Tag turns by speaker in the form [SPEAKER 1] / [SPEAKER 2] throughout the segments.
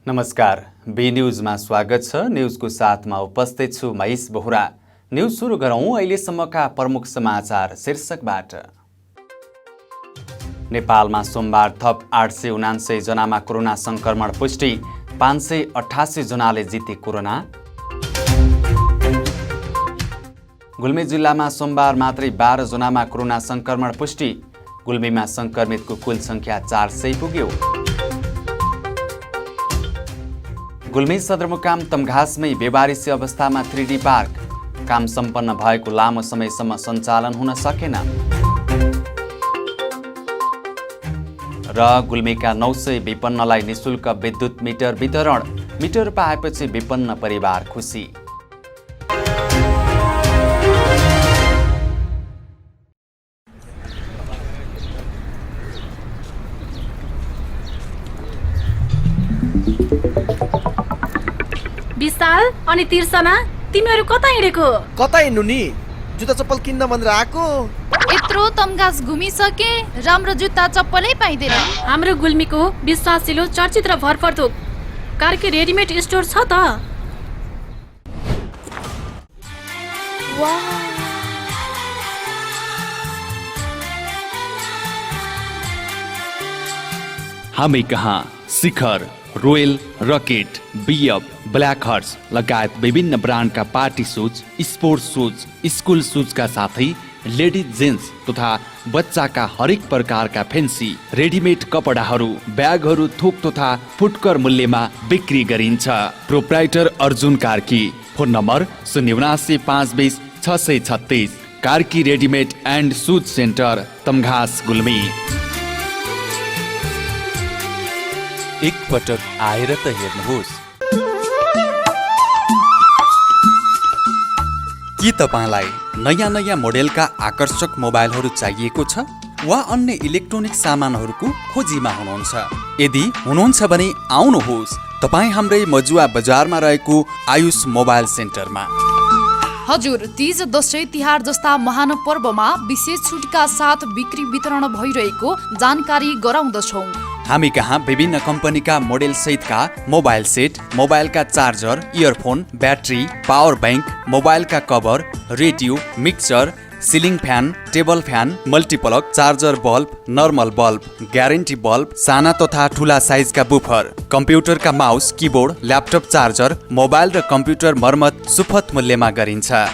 [SPEAKER 1] नमस्कार, बी न्यूजमा स्वागत छ। न्यूजको साथमा उपस्थित छु महेश बोहरा। न्यूज सुरु गरौँ अहिलेसम्मका प्रमुख समाचार शीर्षकबाट। नेपालमा सोमबार थप 879 जनामा कोरोना संक्रमण पुष्टि, 588 जनाले जिते कोरोना। गुल्मी जिल्लामा सोमबार मात्रै 12 जनामा कोरोना संक्रमण पुष्टि, गुल्मीमा संक्रमितको कुल संख्या 400 पुग्यो। गुल्मी सदरमुकाम तमघासमै बेवारिसी अवस्थामा 3D पार्क, काम सम्पन्न भएको लामो समयसम्म सञ्चालन हुन सकेन। र गुल्मीका 900 विपन्नलाई निशुल्क विद्युत मिटर वितरण, मिटर पाएपछि विपन्न परिवार खुसी।
[SPEAKER 2] विशाल अनि तिर्सना, तिमीहरू कता हिँडेको?
[SPEAKER 3] कता हिँड्नु नि? जुत्ता चप्पल किन्न भनेर आएको।
[SPEAKER 4] यत्रो तमघास घुमिसके, राम्रो जुत्ता चप्पलै पाइँदैन।
[SPEAKER 2] हाम्रो गुल्मीको विश्वासिलो चर्चित र भरपर्दो कार्की रेडिमेड स्टोर छ त।
[SPEAKER 5] हामी कहाँ Shikhar, royal, rocket, BF, black horse लगायत विभिन्न ब्रान्डका party shoes, sports shoes, school सुजका साथै लेडिज जेन्ट्स तथा बच्चाका हरेक प्रकारका फेन्सी रेडिमेड कपडाहरू, ब्यागहरू थोक तथा फुटकर मूल्यमा बिक्री गरिन्छ। Proprietor Arjun Karki, phone number 079 520 636। Karki readymade and shoes centre, Tamghas, Gulmi.
[SPEAKER 6] एक पटक आएर त हेर्नुहोस्। के तपाईलाई नयाँ नयाँ मोडेलका आकर्षक मोबाइलहरू चाहिएको छ वा अन्य इलेक्ट्रोनिक सामानहरूको खोजीमा हुनुहुन्छ? यदि हुनुहुन्छ भने आउनुहोस् तपाईँ हाम्रै मजुवा बजारमा रहेको आयुष मोबाइल सेन्टरमा।
[SPEAKER 4] हजुर, तीज, दशैं, तिहार जस्ता महान पर्वमा विशेष छुटका साथ बिक्री वितरण भइरहेको जानकारी गराउँदछौँ।
[SPEAKER 6] हामी कहाँ विभिन्न कम्पनीका मोडेल सहितका मोबाइल सेट, मोबाइलका charger, earphone, battery, power bank, मोबाइलका cover, radio, mixer, ceiling fan, table fan, multiplug, charger bulb, normal bulb, guarantee bulb, साना तथा ठुला साइजका बुफर, कम्प्युटरका mouse, keyboard, laptop charger, mobile र कम्प्युटर मर्मत सुपथ मूल्यमा गरिन्छ।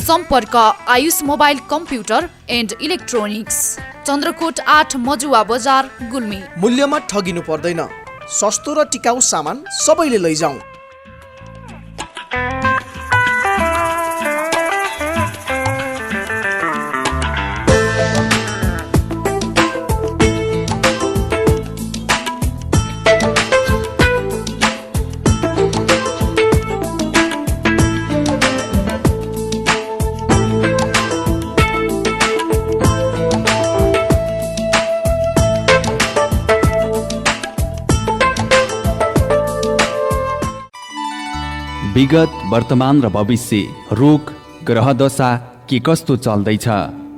[SPEAKER 4] सम्पर्क Ayush mobile computer and electronics, Chandrakot 8, Majuwa Bazar, Gulmi.
[SPEAKER 3] मूल्यमा ठगिनु पर्दैन, सस्तो र टिकाउ सामान सबैले लैजाऊ।
[SPEAKER 5] विगत, वर्तमान र भविष्य, रोग, ग्रह दशा के कस्तो चल्दैछ,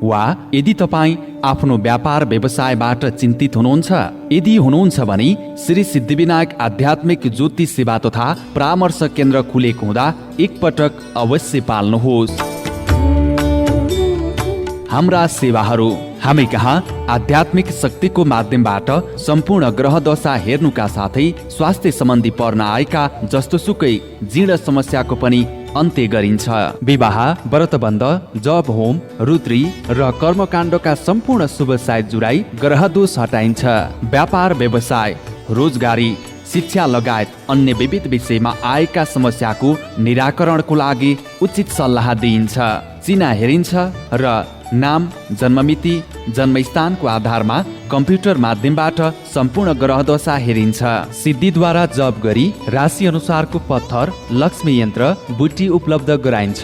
[SPEAKER 5] वा यदि तपाईँ आफ्नो व्यापार व्यवसायबाट चिन्तित हुनुहुन्छ, यदि हुनुहुन्छ भने श्री सिद्धिविनायक आध्यात्मिक ज्योतिष सेवा तथा परामर्श केन्द्र खुलेको हुँदा एकपटक अवश्य पाल्नुहोस्। हाम्रा सेवाहरू, हामी कहाँ आध्यात्मिक शक्तिको माध्यमबाट सम्पूर्ण ग्रह दशा हेर्नुका साथै स्वास्थ्य सम्बन्धी पर्न आएका जस्तोसुकै जीर्ण समस्याको पनि अन्त्य गरिन्छ। विवाह, व्रतबन्ध, जब होम, रुद्री र कर्मकाण्डका सम्पूर्ण शुभ साइत जुराई ग्रह दोष हटाइन्छ। व्यापार व्यवसाय, रोजगारी, शिक्षा लगायत अन्य विविध विषयमा आएका समस्याको निराकरणको लागि उचित सल्लाह दिइन्छ। चिना हेरिन्छ र नाम, जन्ममिति, जन्मस्थानको आधारमा कम्प्युटर माध्यमबाट सम्पूर्ण ग्रह दशा हेरिन्छ। सिद्धिद्वारा जप गरी राशि अनुसारको पत्थर, लक्ष्मी यन्त्र, बुटी उपलब्ध गराइन्छ।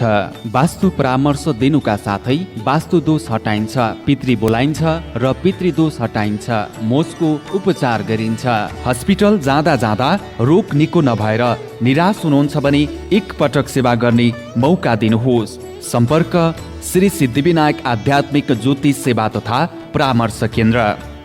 [SPEAKER 5] वास्तु परामर्श दिनुका साथै वास्तु दोष हटाइन्छ, पितृ बोलाइन्छ र पितृदोष हटाइन्छ, मोचको उपचार गरिन्छ। हस्पिटल जाँदा जाँदा रोग निको नभएर निराश हुनुहुन्छ भने एक पटक सेवा गर्ने मौका दिनुहोस्। सम्पर्क श्री सिद्धिविनायक आध्यात्मिक ज्योतिष सेवा तथा परामर्श केन्द्र,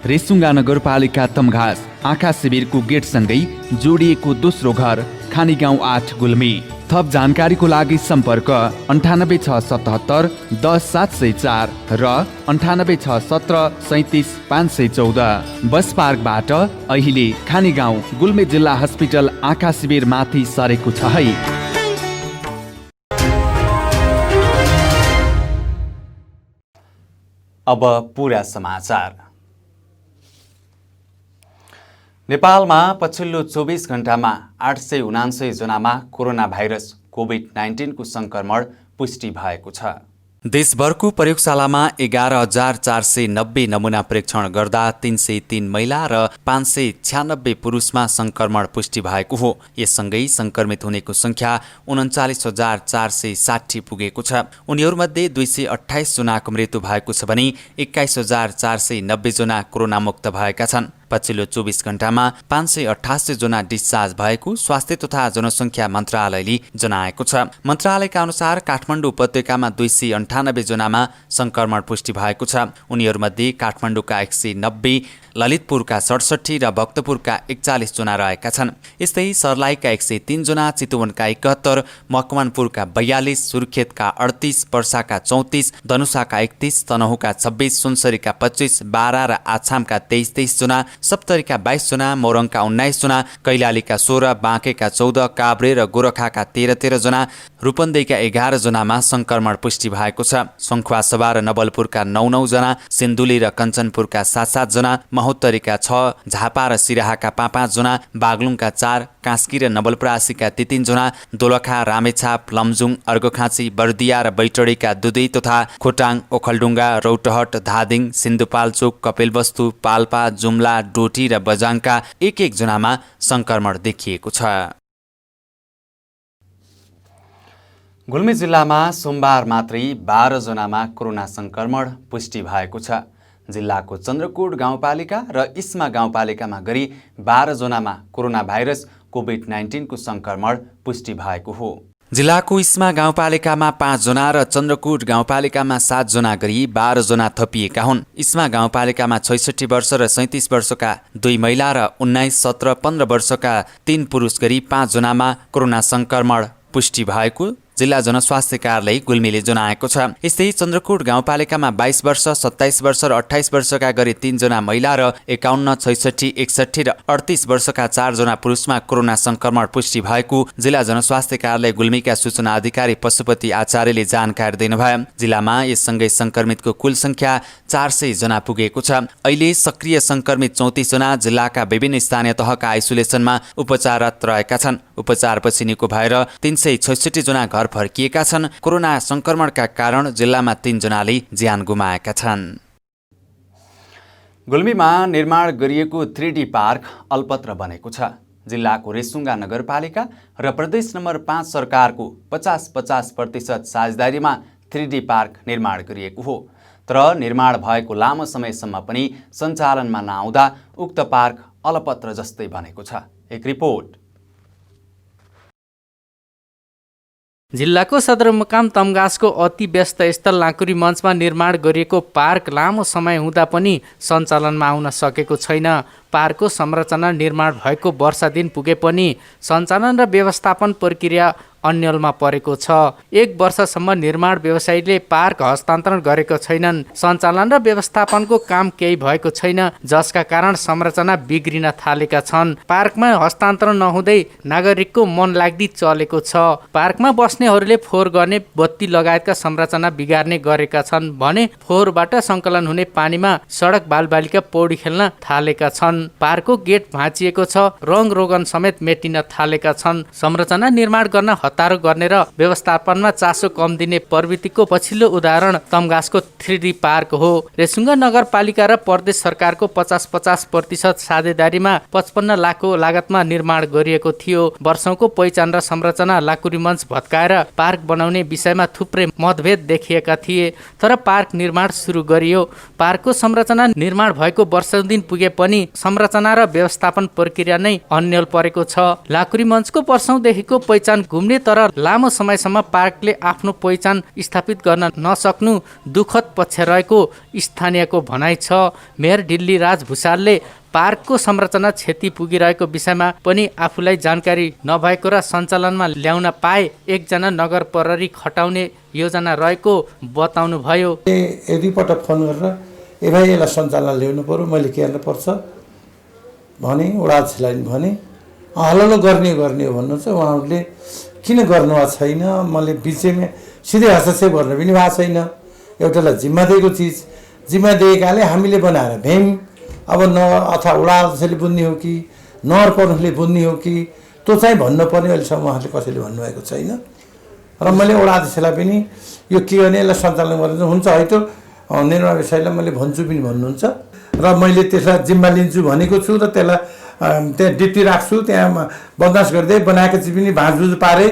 [SPEAKER 5] रेसुङ्गा नगरपालिका तमघास, आँखा शिविरको गेटसँगै जोडिएको दोस्रो घर, खानी गाउँ 8 गुल्मी। थप जानकारीको लागि सम्पर्क 98677 10704 र 98617 37514। बस पार्कबाट अहिले खानी गाउँ गुल्मी जिल्ला हस्पिटल आँखा शिविर माथि सरेको छ है।
[SPEAKER 1] अब पूरा समाचार। नेपालमा पछिल्लो 24 घण्टामा 879 जनामा कोरोना भाइरस कोभिड-19 को संक्रमण पुष्टि भएको छ।
[SPEAKER 6] देशभरको प्रयोगशालामा 11,490 नमुना परीक्षण गर्दा 303 महिला र 596 पुरुषमा संक्रमण पुष्टि भएको हो। यससँगै संक्रमित हुनेको संख्या 39,460 पुगेको छ। उनीहरूमध्ये 228 जनाको मृत्यु भएको छ भने 21,490 जना कोरोना मुक्त भएका छन्। पछिल्लो 24 घण्टामा 588 जना डिस्चार्ज भएको स्वास्थ्य तथा जनसङ्ख्या मन्त्रालयले जनाएको छ। मन्त्रालयका अनुसार काठमाडौँ उपत्यकामा 298 जनामा संक्रमण पुष्टि भएको छ। उनीहरूमध्ये काठमाडौँका 190, ललितपुरका 67 र भक्तपुरका 41 जना रहेका छन्। यस्तै सर्लाहीका 103 जना, चितवनका 71, मकवानपुरका 42, सुर्खेतका 38, पर्साका 34, धनुषाका 31, तनहुँका 26, सुनसरीका 25, बारा र आछामका 23 जना, सप्तरीका 22 जना, मोरङका 19 जना, कैलालीका 16, बाँकेका 14, काभ्रे र गोरखाका 13 जना, रूपन्देहीका 11 जनामा संक्रमण पुष्टि भएको छ। सङ्खुवासभा र नवलपुरका 9 जना, सिन्धुली र कञ्चनपुरका 7 जना, महोत्तरीका 6, झापा र सिराहाका 5 जना, बागलुङका 4, कास्की र नवलपरासीका 3 जना, दोलखा, रामेछाप, लमजुङ, अर्घखाँची, बर्दिया र बैतडीका 2 तथा खोटाङ, ओखलडुङ्गा, रौटहट, धादिङ, सिन्धुपाल्चोक, कपिलवस्तु, पाल्पा, जुम्ला, डोटी र बजाङका 1 जनामा संक्रमण देखिएको छ।
[SPEAKER 1] गुल्मी जिल्लामा सोमबार मात्रै 12 जनामा कोरोना संक्रमण पुष्टि भएको छ। जिल्लाको चन्द्रकोट गाउँपालिका र इस्मा गाउँपालिकामा गरी 12 जनामा कोरोना भाइरस कोभिड-19 को संक्रमण पुष्टि भएको हो।
[SPEAKER 6] जिल्लाको इस्मा गाउँपालिकामा 5 जना र चन्द्रकोट गाउँपालिकामा 7 जना गरी 12 जना थपिएका हुन्। इस्मा गाउँपालिकामा 66 वर्ष र 37 वर्षका 2 महिला र 19, 17, 15 वर्षका 3 पुरुष गरी 5 जनामा कोरोना संक्रमण पुष्टि भएको जिल्ला जनस्वास्थ्य कार्यालय गुल्मीले जनाएको छ। यस्तै चन्द्रकोट गाउँपालिकामा 22 वर्ष, 27 वर्ष र 28 वर्षका गरी 3 जना महिला र 51, 66, 61 र 38 वर्षका 4 जना पुरुषमा कोरोना संक्रमण पुष्टि भएको जिल्ला जनस्वास्थ्य कार्यालय गुल्मीका सूचना अधिकारी पशुपति आचार्यले जानकारी दिनुभयो। जिल्लामा यससँगै संक्रमितको कुल संख्या 400 जना पुगेको छ। अहिले सक्रिय संक्रमित 34 जना जिल्लाका विभिन्न स्थानीय तहका आइसोलेसनमा उपचाररत रहेका छन्। उपचारपछि निको भएर 366 जना घर फर्किएका छन्। कोरोना संक्रमणका कारण जिल्लामा 3 जनाले ज्यान गुमाएका छन्।
[SPEAKER 1] गुल्मीमा निर्माण गरिएको 3D पार्क अल्पत्र बनेको छ। जिल्लाको रेसुङ्गा नगरपालिका र प्रदेश नम्बर 5 सरकारको 50-50% साझेदारीमा 3D पार्क निर्माण गरिएको हो। तर निर्माण भएको लामो समयसम्म पनि सञ्चालनमा नआउँदा उक्त पार्क अलपत्र जस्तै बनेको छ। एक रिपोर्ट।
[SPEAKER 7] जिल्लाको सदरमुकाम तमघासको अति व्यस्त स्थल लाँकुरी मञ्चमा निर्माण गरिएको पार्क लामो समय हुँदा पनि सञ्चालनमा आउन सकेको छैन। पार्कको संरचना निर्माण भएको वर्ष दिन पुगे पनि सञ्चालन र व्यवस्थापन प्रक्रिया अन्यलमा परेको छ। 1 वर्षसम्म निर्माण व्यवसायीले पार्क हस्तान्तरण गरेको छैनन्। सञ्चालन र व्यवस्थापनको काम केही भएको छैन, जसका कारण संरचना बिग्रिन थालेका छन्। पार्कमा हस्तान्तरण नहुँदै नागरिकको मन लाग्दी चलेको छ। पार्कमा बस्नेहरूले फोहोर गर्ने, बत्ती लगायतका संरचना बिगार्ने गरेका छन् भने फोहोरबाट सङ्कलन हुने पानीमा सडक बालबालिका पौडी खेल्न थालेका छन्। पार्कको गेट भाँचिएको छ, रङ रोगन समेत मेटिन थालेका छन्। संरचना निर्माण गर्न हतारो गर्ने र व्यवस्थापनमा चासो कम दिने प्रवृत्तिको पछिल्लो उदाहरण तम्घासको 3D पार्क हो। रेसुङ्गा नगरपालिका र प्रदेश सरकारको 50-50% साझेदारीमा 55 लाखको लागतमा निर्माण गरिएको थियो। वर्षौंको पहिचान र संरचना लाकुरी मञ्च भत्काएर पार्क बनाउने विषयमा थुप्रै मतभेद देखिएका थिए, तर पार्क निर्माण सुरु गरियो। पार्कको संरचना निर्माण भएको वर्षौं दिन पुगे पनि संरचना र व्यवस्थापन प्रक्रिया नै अन्यल परेको छ। लाकुरी मञ्चको वर्षौंदेखिको पहिचान घुम्ने तर लामो समयसम्म पार्कले आफ्नो पहिचान स्थापित गर्न नसक्नु दुःखद पक्ष रहेको स्थानीयको भनाइ छ। मेयर ढिल्लीराज भुषालले पार्कको संरचना क्षति पुगिरहेको विषयमा पनि आफूलाई जानकारी नभएको र सञ्चालनमा ल्याउन पाए एकजना नगर प्रहरी खटाउने योजना रहेको बताउनु भयो।
[SPEAKER 8] यदि पटक फोन गरेर ए भाइ यसलाई सञ्चालन ल्याउनु पर्यो, मैले के गर्नु पर्छ भने वडाध्यक्षलाई भने हल्लो गर्ने हो भन्नुहुन्छ। उहाँहरूले किन गर्नुभएको छैन, मैले बिचैमा सिधै हस्तक्षेप गर्न पनि भएको छैन। एउटालाई जिम्मा दिएको चिज जिम्मा दिएकाले हामीले बनाएर भ्यायौँ। अब अथवा वडाध्यक्षले बुझ्ने हो कि नगर प्रमुखले बुझ्ने हो कि त्यो चाहिँ भन्नुपर्ने अहिलेसम्म उहाँहरूले कसैले भन्नुभएको छैन। र मैले वडाध्यक्षलाई पनि यो के गर्ने यसलाई सञ्चालन गरेर हुन्छ है त निर्माण विषयलाई मैले भन्छु पनि भन्नुहुन्छ र मैले त्यसलाई जिम्मा लिन्छु भनेको छु र त्यसलाई त्यहाँ डिप्टी राख्छु, त्यहाँ बदमास गर्दै बनाएको चिज पनि भाँचभुँच पारेँ,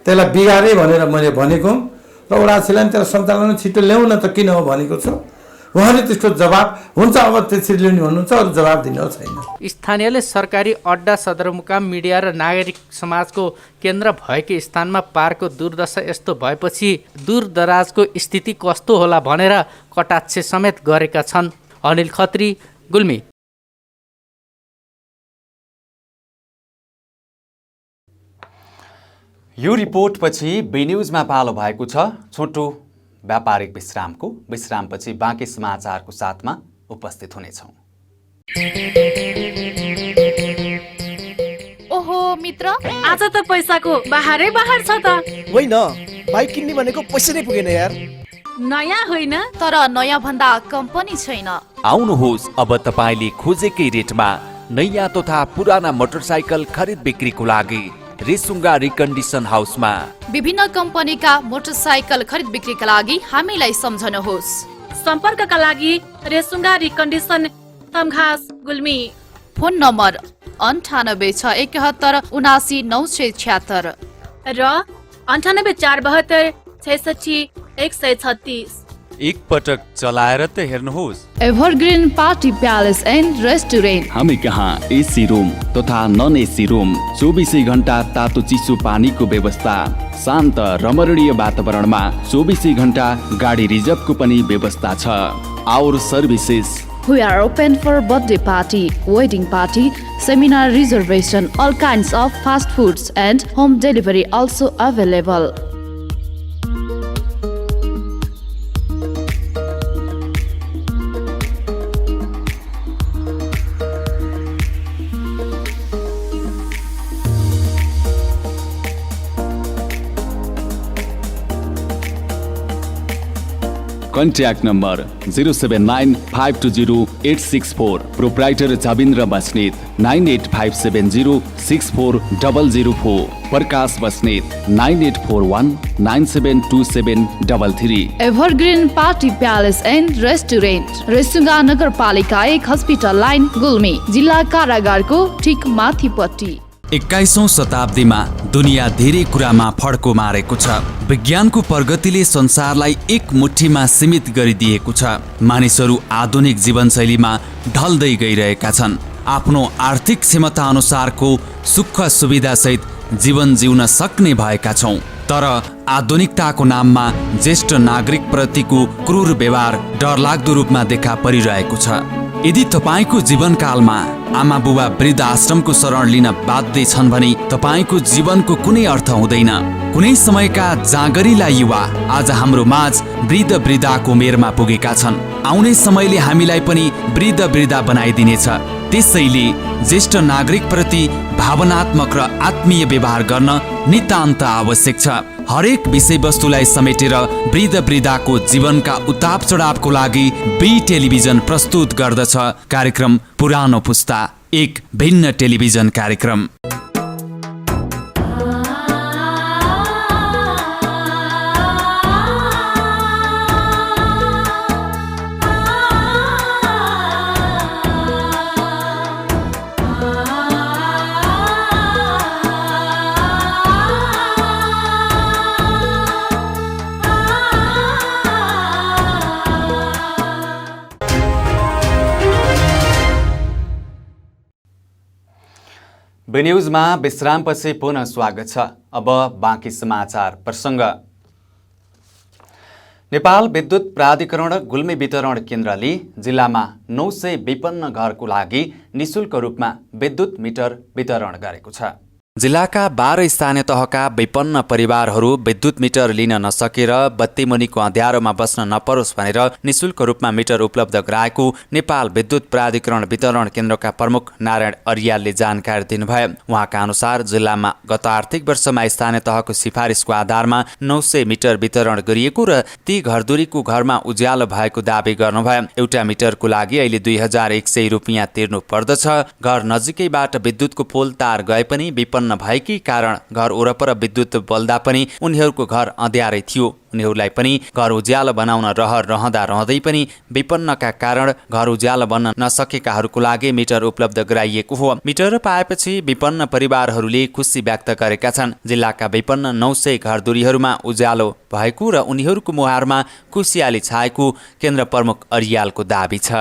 [SPEAKER 8] त्यसलाई बिगारेँ भनेर मैले भनेको र वडाध्यक्षलाई पनि त्यसलाई सञ्चालन छिटो ल्याउन त किन हो भनेको छु। उहाँले त्यसको जवाब हुन्छ अब त्यसरी ल्याउने भन्नुहुन्छ, अरू जवाब दिनु छैन।
[SPEAKER 7] स्थानीयले सरकारी अड्डा, सदरमुकाम, मिडिया र नागरिक समाजको केन्द्र भएकै स्थानमा पार्कको दुर्दशा यस्तो भएपछि दूरदराजको स्थिति कस्तो होला भनेर कटाक्ष समेत गरेका छन्। अनिल खत्री, गुल्मी।
[SPEAKER 1] यो रिपोर्टपछि बी न्युजमा पालो भएको छ छोटो व्यापारिक विश्रामपछि बाँकी समाचारको साथमा उपस्थित हुनेछौँ।
[SPEAKER 4] ओहो मित्र,
[SPEAKER 2] आज त पैसाको बाहरै बाहर छ त।
[SPEAKER 3] होइन, बाइक किन्ने भनेको पैसा नै पुगेन यार।
[SPEAKER 2] नयाँ होइन
[SPEAKER 4] तर नयाँ भन्दा कम पनि छैन।
[SPEAKER 5] आउनुहोस्, अब तपाईले खोजेकै रेटमा नयाँ तथा पुराना मोटरसाइकल खरिद बिक्रीको लागि रेसुङ्गा रिकन्डिसन हाउसमा
[SPEAKER 4] विभिन्न कम्पनीका मोटरसाइकल खरिद बिक्रीका लागि हामीलाई सम्झनुहोस्।
[SPEAKER 2] सम्पर्कका लागि Resunga recondition, Tamghas, Gulmi.
[SPEAKER 4] Phone number 9861717976
[SPEAKER 2] र 9842766136।
[SPEAKER 6] एक पटक चलाएर त हेर्नुहोस्।
[SPEAKER 4] Evergreen party palace and restaurant.
[SPEAKER 5] हामी कहाँ एसी रूम तथा नन एसी रूम, 24 घण्टा तातो चिसो पानीको व्यवस्था, शान्त रमणीय वातावरणमा 24 घण्टा गाडी रिजर्भको पनि व्यवस्था छ। Our services
[SPEAKER 4] We are open for birthday party, wedding party, seminar reservation, all kinds of fast foods and home delivery also available.
[SPEAKER 5] Contact number 0795208664, proprietor Jabindra Basnet 9857064004, Prakash Basnet 9841972733।
[SPEAKER 4] Evergreen party palace and restaurant, Resunga नगरपालिका 1 हस्पिटल लाइन, गुल्मी, जिल्ला कारागारको ठिक माथिपट्टि।
[SPEAKER 6] 21औं शताब्दीमा दुनियाँ धेरै कुरामा फड्को मारेको छ। विज्ञानको प्रगतिले संसारलाई एक मुठीमा सीमित गरिदिएको छ। मानिसहरू आधुनिक जीवनशैलीमा ढल्दै गइरहेका छन्। आफ्नो आर्थिक क्षमता अनुसारको सुख सुविधासहित जीवन जिउन सक्ने भएका छौँ, तर आधुनिकताको नाममा ज्येष्ठ नागरिक प्रतिको क्रूर व्यवहार डरलाग्दो रूपमा देखा परिरहेको छ। यदि तपाईँको जीवनकालमा आमा बुबा वृद्ध आश्रमको शरण लिन बाध्य छन् भने तपाईँको जीवनको कुनै अर्थ हुँदैन। कुनै समयका जाँगरिला युवा आज हाम्रो माझ वृद्ध वृद्धाको उमेरमा पुगेका छन्। आउने समयले हामीलाई पनि वृद्ध वृद्धा बनाइदिनेछ। त्यसैले ज्येष्ठ नागरिक प्रति भावनात्मक र आत्मीय व्यवहार गर्न नितान्त आवश्यक छ। हरेक विषयवस्तुलाई समेटेर वृद्ध वृद्धाको जीवनका उताप चढावको लागि बी टेलिभिजन प्रस्तुत गर्दछ कार्यक्रम पुरानो पुस्ता, एक भिन्न टेलिभिजन कार्यक्रम।
[SPEAKER 1] बी न्यूजमा विश्रामपछि पुनः स्वागत छ। अब बाँकी समाचार प्रसङ्ग। नेपाल विद्युत प्राधिकरण गुल्मी वितरण केन्द्रले जिल्लामा 952 घरको लागि निशुल्क रूपमा विद्युत मिटर वितरण गरेको छ।
[SPEAKER 6] जिल्लाका 12 स्थानीय तहका 52 परिवारहरू विद्युत मिटर लिन नसकेर बत्तीमुनिको अँध्यारोमा बस्न नपरोस् भनेर निशुल्क रूपमा मिटर उपलब्ध गराएको नेपाल विद्युत प्राधिकरण वितरण केन्द्रका प्रमुख नारायण अर्यालले जानकारी दिनुभयो। उहाँका अनुसार जिल्लामा गत आर्थिक वर्षमा स्थानीय तहको सिफारिसको आधारमा 900 मिटर वितरण गरिएको र ती घरधुरीको घरमा उज्यालो भएको दावी गर्नुभयो। एउटा मिटरको लागि अहिले 2100 रुपियाँ तिर्नु पर्दछ। घर नजिकैबाट विद्युतको पोल तार गए पनि विपन्न भएकै कारण घर वरपर विद्युत बल्दा पनि उनीहरूको घर अँध्यारै थियो। उनीहरूलाई पनि घर उज्यालो बनाउन रहर रहँदै पनि विपन्नका कारण घर उज्यालो बन्न नसकेकाहरूको लागि मिटर उपलब्ध गराइएको हो। मिटर पाएपछि विपन्न परिवारहरूले खुसी व्यक्त गरेका छन्। जिल्लाका विपन्न 900 घरधुरीहरूमा उज्यालो भएको र उनीहरूको मुहारमा खुसियाली छाएको केन्द्र प्रमुख अर्यालको दावी छ।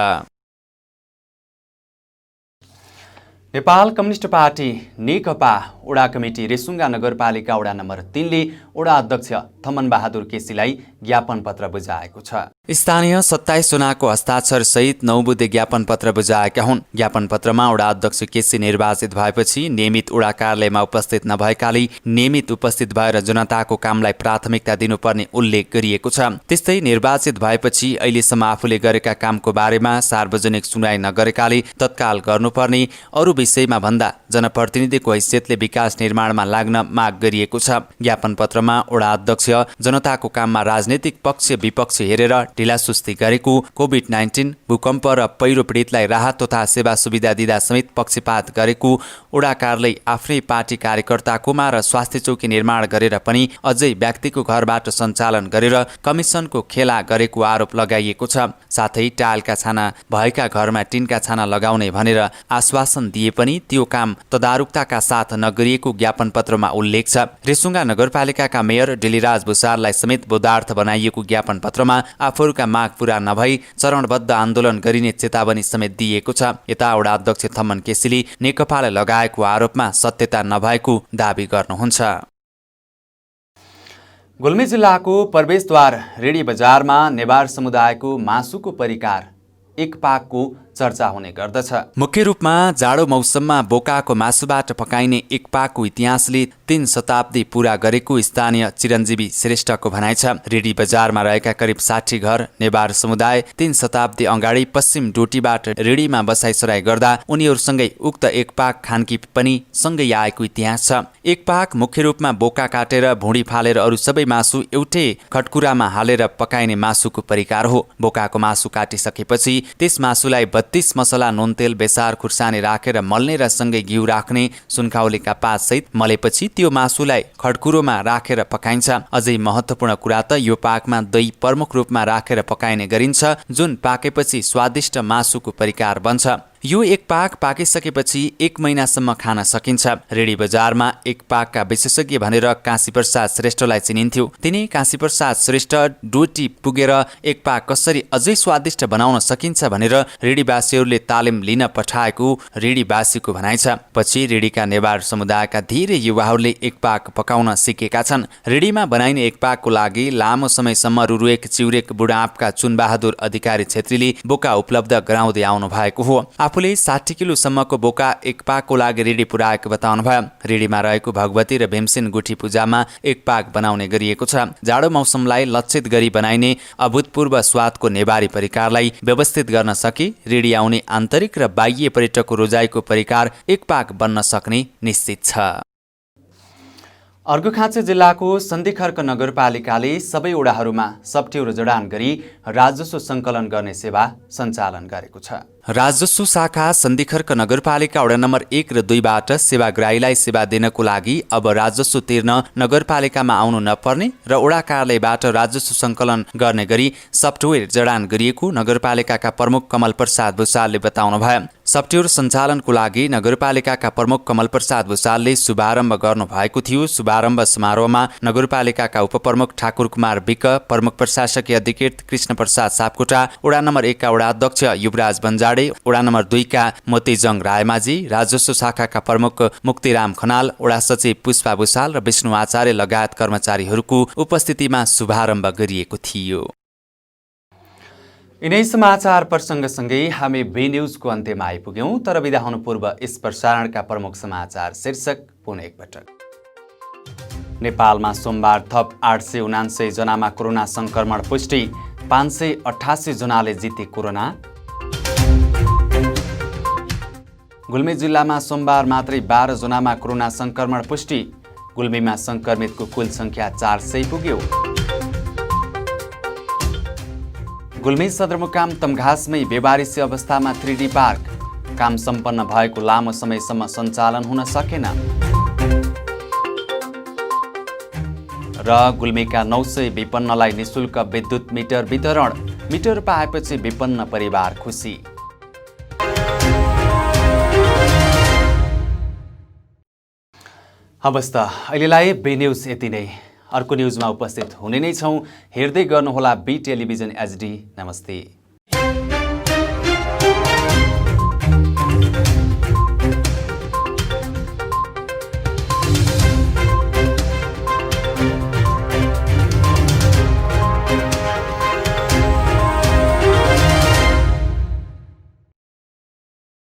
[SPEAKER 1] नेपाल कम्युनिस्ट पार्टी नेकपा वडा कमिटी रेसुङ्गा नगरपालिका वडा नम्बर 3 ले वडा अध्यक्ष थमन बहादुर केसीलाई ज्ञापन पत्र बुझाएको छ।
[SPEAKER 6] स्थानीय 27 जनाको हस्ताक्षर सहित 9 बुँदे ज्ञापन पत्र बुझाएका हुन्। ज्ञापन पत्रमा वडा अध्यक्ष केसी निर्वाचित भएपछि नियमित वडा कार्यालयमा उपस्थित नभएकाले नियमित उपस्थित भएर जनताको कामलाई प्राथमिकता दिनुपर्ने उल्लेख गरिएको छ। त्यस्तै निर्वाचित भएपछि अहिलेसम्म आफूले गरेका कामको बारेमा सार्वजनिक सुनवाई नगरेकाले तत्काल गर्नुपर्ने, अरू विषयमा भन्दा जनप्रतिनिधिको हैसियतले विकास निर्माणमा लाग्न माग गरिएको छ। ज्ञापन पत्रमा वडा अध्यक्ष जनताको काममा राजनीतिक पक्ष विपक्ष हेरेर ढिलासुस्ती गरेको, कोभिड-19 भूकम्प र पहिरो पीडितलाई राहत तथा सेवा सुविधा दिँदा समेत पक्षपात गरेको, वडा कार्यालय आफ्नै पार्टी कार्यकर्ताकोमा र स्वास्थ्य चौकी निर्माण गरेर पनि अझै व्यक्तिको घरबाट सञ्चालन गरेर कमिसनको खेला गरेको आरोप लगाइएको छ। साथै टाइलका छाना भएका घरमा टिनका छाना लगाउने भनेर आश्वासन दिए पनि त्यो काम तदारुकताका साथ नगरिएको ज्ञापन पत्रमा उल्लेख छ। रेसुङ्गा नगरपालिकाका मेयर डिलिराज भुसारलाई समेत बोधार्थ बनाइएको ज्ञापन पत्रमा आफूहरूका माग पूरा नभई चरणबद्ध आन्दोलन गरिने चेतावनी समेत दिएको छ। यता वडा अध्यक्ष थमन केसीले नेकपालाई लगाएको आरोपमा सत्यता नभएको दावी गर्नुहुन्छ।
[SPEAKER 1] गुल्मी जिल्लाको प्रवेशद्वार रेडी बजारमा नेवार समुदायको मासुको परिकार एक पाकको चर्चा हुने गर्दछ।
[SPEAKER 6] मुख्य रूपमा जाडो मौसममा बोकाको मासुबाट पकाइने एक पाकको इतिहासले 3 शताब्दी पूरा गरेको स्थानीय चिरञ्जीवी श्रेष्ठको भनाइ छ। रेडी बजारमा रहेका करिब 60 घर नेवार समुदाय 3 शताब्दी अगाडि पश्चिम डोटीबाट रेडीमा बसाइसराई गर्दा उनीहरूसँगै उक्त एक पाक खानकी पनि सँगै आएको इतिहास छ। एक पाक मुख्य रूपमा बोका काटेर भुँडी फालेर अरू सबै मासु एउटै खटकुरामा हालेर पकाइने मासुको परिकार हो। बोकाको मासु काटिसकेपछि त्यस मासुलाई 32 मसला, नुन, तेल, बेसार, खुर्सानी राखेर मल्ने र सँगै घिउ राख्ने, सुनखाउलीका पातसहित मलेपछि त्यो मासुलाई खडकुरोमा राखेर पकाइन्छ। अझै महत्त्वपूर्ण कुरा त यो पाकमा दही प्रमुख रूपमा राखेर पकाइने गरिन्छ, जुन पाकेपछि स्वादिष्ट मासुको परिकार बन्छ। यो एक पाक पाकिसकेपछि 1 महिनासम्म खान सकिन्छ। रेडी बजारमा एक पाकका विशेषज्ञ भनेर काशी प्रसाद श्रेष्ठलाई चिनिन्थ्यो। तिनी काशी प्रसाद श्रेष्ठ डोटी पुगेर एक पाक कसरी अझै स्वादिष्ट बनाउन सकिन्छ भनेर रेडीवासीहरूले तालिम लिन पठाएको रेडीवासीको भनाइ छ। पछि रेडीका नेवार समुदायका धेरै युवाहरूले एक पाक पकाउन सिकेका छन्। रेडीमा बनाइने एक पाकको लागि लामो समयसम्म रुरुएक चिउरेक बुढाआपका चुनबहादुर अधिकारी छेत्रीले बोका उपलब्ध गराउँदै आउनु भएको हो। आफूले 60 किलोसम्मको बोका एक पाकको लागि रेडी पुर्याएको बताउनुभयो। रेडीमा रहेको भगवती र भीमसेन गुठी पूजामा एक पाक बनाउने गरिएको छ। जाडो मौसमलाई लक्षित गरी बनाइने अभूतपूर्व स्वादको नेवारी परिकारलाई व्यवस्थित गर्न सके रेडी आउने आन्तरिक र बाह्य पर्यटकको रोजाइको परिकार एक पाक बन्न सक्ने निश्चित छ।
[SPEAKER 1] अर्घाखाँची जिल्लाको सन्धिखर्क नगरपालिकाले सबै वडाहरूमा सफ्ट्वेयर जडान गरी राजस्व सङ्कलन गर्ने सेवा सञ्चालन गरेको छ।
[SPEAKER 6] राजस्व शाखा सन्धिखर्क नगरपालिका वडा नम्बर 1 र 2 बाट सेवाग्राहीलाई सेवा दिनको लागि अब राजस्व तिर्न नगरपालिकामा आउनु नपर्ने र वडा कार्यालयबाट राजस्व सङ्कलन गर्ने गरी सफ्टवेयर जडान गरिएको नगरपालिकाका प्रमुख कमल प्रसाद भुसालले बताउनुभयो। सफ्टवेयर सञ्चालनको लागि नगरपालिकाका प्रमुख कमल प्रसाद भुसालले शुभारम्भ गर्नुभएको थियो। शुभारम्भ समारोहमा नगरपालिकाका उपप्रमुख ठाकुर कुमार विक, प्रमुख प्रशासकीय अधिकृत कृष्ण प्रसाद सापकोटा, वडा नम्बर 1 का वडा अध्यक्ष युवराज बन्जाड पाण्डे, वडा नम्बर 2 का मोतीजङ रायमाझी, राजस्व शाखाका प्रमुख मुक्तिराम खनाल, वडा सचिव पुष्पा भूषाल र विष्णु आचार्य लगायत कर्मचारीहरूको उपस्थितिमा शुभारम्भ गरिएको थियो।
[SPEAKER 1] यिनै समाचार प्रसङ्गसँगै हामी बी न्युजको अन्त्यमा आइपुग्यौँ, तर बिदा हुनु पूर्व यस प्रसारणका प्रमुख समाचार शीर्षक पुनः एकपटक। नेपालमा सोमबार थप 879 जनामा कोरोना संक्रमण पुष्टि, 588 जनाले जिते कोरोना। गुल्मी जिल्लामा सोमबार मात्रै 12 जनामा कोरोना संक्रमण पुष्टि, गुल्मीमा संक्रमितको कुल संख्या 400 पुग्यो। गुल्मी सदरमुकाम तमघासमै बेवारिसी अवस्थामा 3D पार्क, काम सम्पन्न भएको लामो समयसम्म सञ्चालन हुन सकेन। र गुल्मीका 900 विपन्नलाई निशुल्क विद्युत मिटर वितरण, मिटर पाएपछि विपन्न परिवार खुसी। हवस् त अहिलेलाई बी न्युज यति नै। अर्को न्युजमा उपस्थित हुने नै छौँ। हेर्दै गर्नुहोला बी टेलिभिजन HD। नमस्ते।